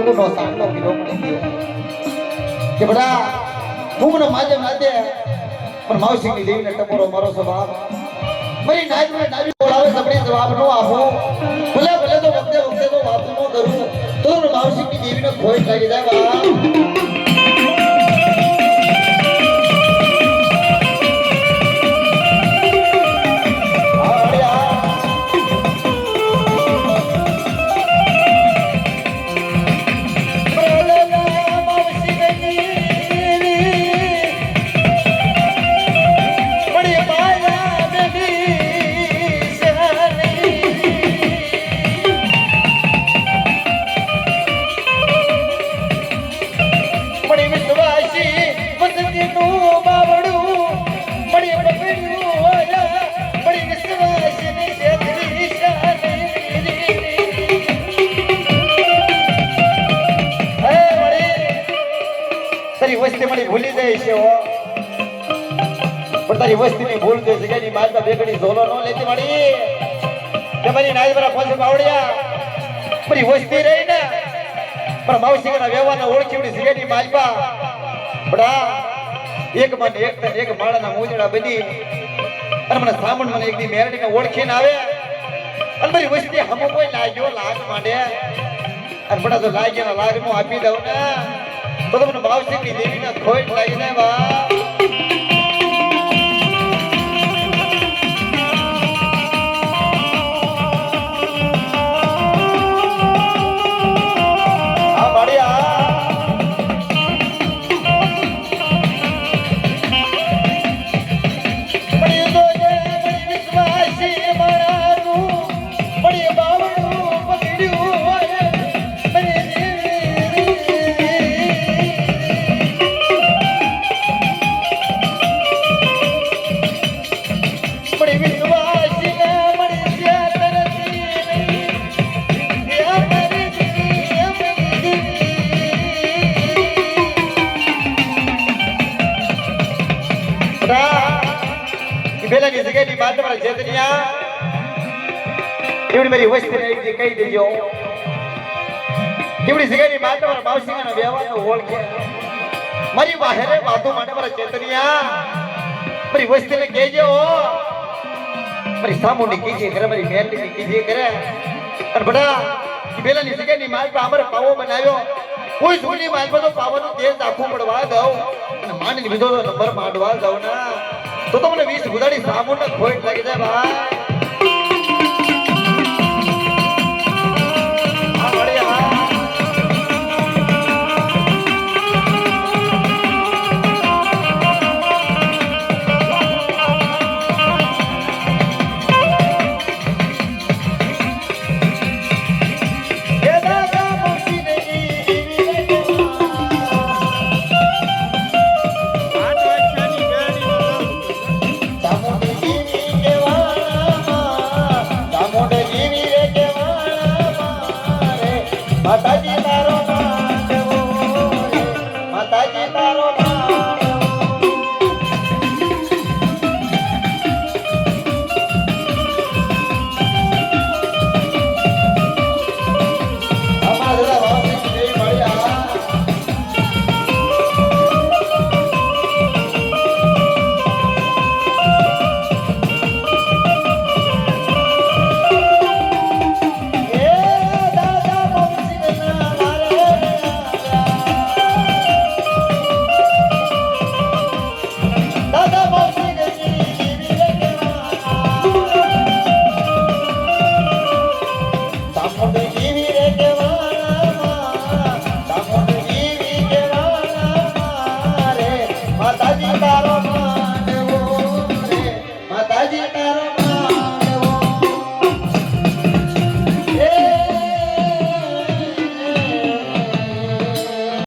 કળગુનો સામનો કર્યો પડી કે બડા હું મને માજે નાતે પણ માવસીની દેવીને ટપોરો મારો સ્વભાવ મારી નાઈને નાવી બોલાવે સબડી જવાબ નો આપો ભલે ભલે તો વખતે વખતે તો વાત નો કરું તો માવસીની દેવીને ખોઈ લાગી જાય બા વસ્તી મને ભૂલી જાય છે પણ તારી વસ્તી ની ભૂલ થઈ જગ્યાની માતા બેગડી ઝોલો નો લેતી મળી તમારી નાઈબરા પાસે બાવડિયા મારી વસ્તી રહી ને પણ માવસીના વ્યવહારના ઓળખીવડી જગ્યાની માલપા બડા એક મને એક માળાના મોજડા બની અને મને સામણ મને એકની મેરડીને ઓળખીને આવે અને મારી વસ્તી હમો કોઈ લાગ્યો લાગ માંડે અને બડા તો લાગ્યા લાગ નું આપી દઉં ને તો તમને માવસીની દેવીને ખોટ લાગી જાય બા પેલાની જગ્યાની વાત તમારા ચેતનિયા એવડી મારી વસ્તીને એક કહી દેજો એવડી જગ્યાની વાત તમારા માવસીના વ્યવહારનો ઓળખે મારી વાહેરે વાતો માટે મારા ચેતનિયા મારી વસ્તીને કહેજો મારી સામુની કીજે કરે મારી મેરડીની કીજે કરે અને બડા પેલાની જગ્યાની માલ પર અમારે પાવો બનાવ્યો કોઈ જૂની માલ પર તો પાવાનું તેલ રાખવું પડવા દઉં અને માંડી લીધો નંબર માંડવા દઉં ના તો તમને 20 ગુદાડી સામુને ખોટ લાગી જાય ભાઈ